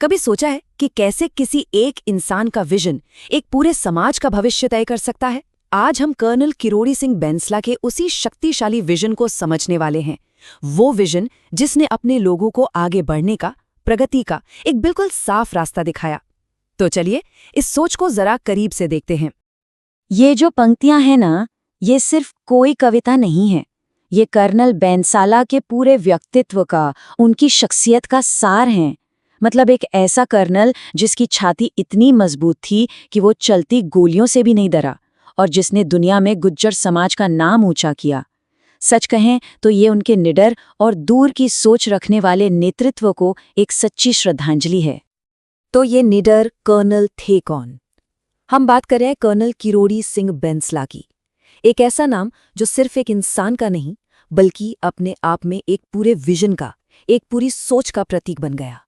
कभी सोचा है कि कैसे किसी एक इंसान का विजन एक पूरे समाज का भविष्य तय कर सकता है? आज हम कर्नल किरोड़ी सिंह बैंसला के उसी शक्तिशाली विजन को समझने वाले हैं। वो विजन जिसने अपने लोगों को आगे बढ़ने का, प्रगति का एक बिल्कुल साफ रास्ता दिखाया। तो चलिए इस सोच को जरा करीब से देखते हैं। ये जो पंक्तियां हैं ना, ये सिर्फ कोई कविता नहीं है। ये कर्नल बैंसाला के पूरे व्यक्तित्व का, उनकी शख्सियत का सार हैं। मतलब एक ऐसा कर्नल जिसकी छाती इतनी मजबूत थी कि वो चलती गोलियों से भी नहीं डरा, और जिसने दुनिया में गुज्जर समाज का नाम ऊंचा किया। सच कहें तो ये उनके निडर और दूर की सोच रखने वाले नेतृत्व को एक सच्ची श्रद्धांजलि है। तो ये निडर कर्नल थे कौन? हम बात कर रहे हैं कर्नल किरोड़ी सिंह बैंसला की। एक ऐसा नाम जो सिर्फ एक इंसान का नहीं, बल्कि अपने आप में एक पूरे विजन का, एक पूरी सोच का प्रतीक बन गया।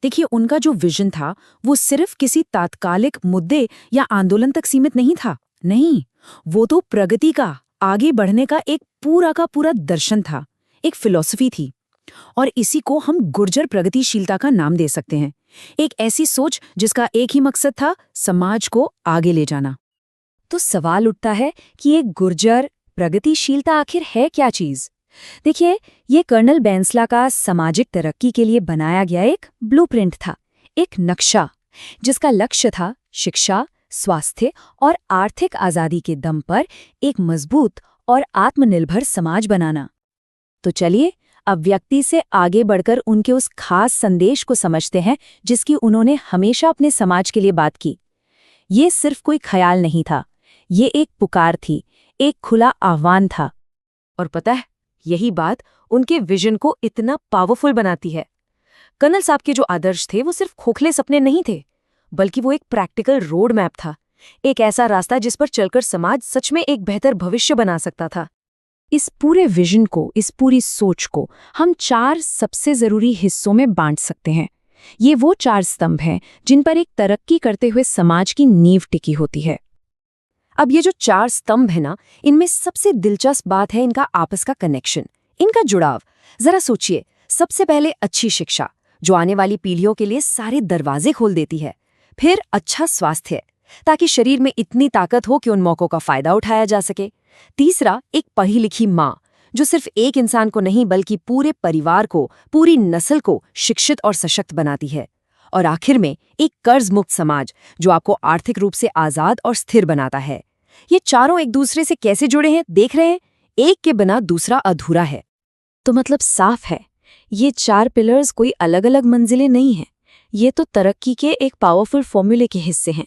देखिए, उनका जो विजन था वो सिर्फ किसी तात्कालिक मुद्दे या आंदोलन तक सीमित नहीं था। नहीं, वो तो प्रगति का, आगे बढ़ने का एक पूरा का पूरा दर्शन था, एक फिलॉसफी थी। और इसी को हम गुर्जर प्रगतिशीलता का नाम दे सकते हैं। एक ऐसी सोच जिसका एक ही मकसद था, समाज को आगे ले जाना। तो सवाल उठता है कि ये गुर्जर प्रगतिशीलता आखिर है क्या चीज? देखिए, ये कर्नल बैंसला का सामाजिक तरक्की के लिए बनाया गया एक ब्लूप्रिंट था, एक नक्शा, जिसका लक्ष्य था शिक्षा, स्वास्थ्य और आर्थिक आजादी के दम पर एक मजबूत और आत्मनिर्भर समाज बनाना। तो चलिए अब व्यक्ति से आगे बढ़कर उनके उस खास संदेश को समझते हैं जिसकी उन्होंने हमेशा अपने समाज के लिए बात की। ये सिर्फ कोई ख्याल नहीं था, ये एक पुकार थी, एक खुला आह्वान था। और पता है, यही बात उनके विजन को इतना पावरफुल बनाती है। कर्नल साहब के जो आदर्श थे वो सिर्फ खोखले सपने नहीं थे, बल्कि वो एक प्रैक्टिकल रोड मैप था, एक ऐसा रास्ता जिस पर चलकर समाज सच में एक बेहतर भविष्य बना सकता था। इस पूरे विजन को, इस पूरी सोच को हम 4 सबसे जरूरी हिस्सों में बांट सकते हैं। ये वो 4 स्तंभ हैं जिन पर एक तरक्की करते हुए समाज की नींव टिकी होती है। अब ये जो 4 स्तंभ है ना, इनमें सबसे दिलचस्प बात है इनका आपस का कनेक्शन, इनका जुड़ाव। जरा सोचिए, सबसे पहले अच्छी शिक्षा, जो आने वाली पीढ़ियों के लिए सारे दरवाजे खोल देती है। फिर अच्छा स्वास्थ्य, ताकि शरीर में इतनी ताकत हो कि उन मौकों का फायदा उठाया जा सके। तीसरा, एक पढ़ी लिखी माँ, जो सिर्फ एक इंसान को नहीं बल्कि पूरे परिवार को, पूरी नस्ल को शिक्षित और सशक्त बनाती है। और आखिर में एक कर्ज मुक्त समाज, जो आपको आर्थिक रूप से आजाद और स्थिर बनाता है। ये चारों एक दूसरे से कैसे जुड़े हैं, देख रहे हैं? एक के बिना दूसरा अधूरा है। तो मतलब साफ है, ये 4 पिलर्स कोई अलग अलग मंजिलें नहीं हैं। ये तो तरक्की के एक पावरफुल फॉर्मूले के हिस्से हैं।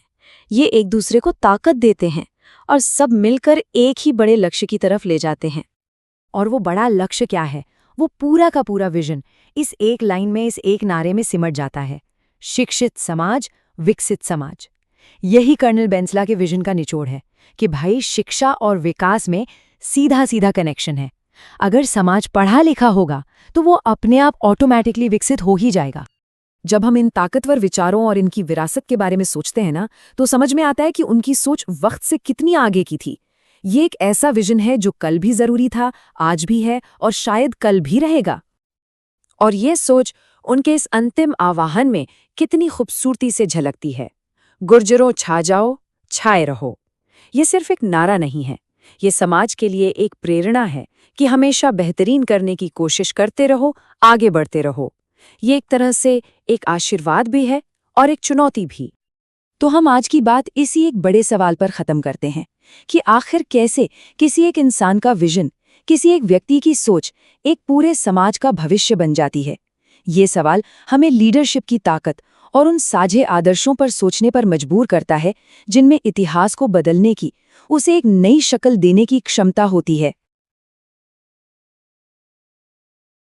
ये एक दूसरे को ताकत देते हैं और सब मिलकर एक ही बड़े लक्ष्य की तरफ ले जाते हैं। और वो बड़ा लक्ष्य क्या है? वो पूरा का पूरा विजन इस एक लाइन में, इस एक नारे में सिमट जाता है: शिक्षित समाज, विकसित समाज। यही कर्नल बैंसला के विजन का निचोड़ है कि भाई, शिक्षा और विकास में सीधा सीधा कनेक्शन है। अगर समाज पढ़ा लिखा होगा तो वो अपने आप ऑटोमेटिकली विकसित हो ही जाएगा। जब हम इन ताकतवर विचारों और इनकी विरासत के बारे में सोचते हैं ना, तो समझ में आता है कि उनकी सोच वक्त से कितनी आगे की थी। ये एक ऐसा विजन है जो कल भी जरूरी था, आज भी है और शायद कल भी रहेगा। और ये सोच उनके इस अंतिम आह्वान में कितनी खूबसूरती से झलकती है: गुर्जरों छा जाओ, छाए रहो। ये सिर्फ एक नारा नहीं है, ये समाज के लिए एक प्रेरणा है कि हमेशा बेहतरीन करने की कोशिश करते रहो, आगे बढ़ते रहो। ये एक तरह से एक आशीर्वाद भी है और एक चुनौती भी। तो हम आज की बात इसी एक बड़े सवाल पर खत्म करते हैं कि आखिर कैसे किसी एक इंसान का विजन, किसी एक व्यक्ति की सोच एक पूरे समाज का भविष्य बन जाती है। ये सवाल हमें लीडरशिप की ताकत और उन साझे आदर्शों पर सोचने पर मजबूर करता है जिनमें इतिहास को बदलने की, उसे एक नई शक्ल देने की क्षमता होती है।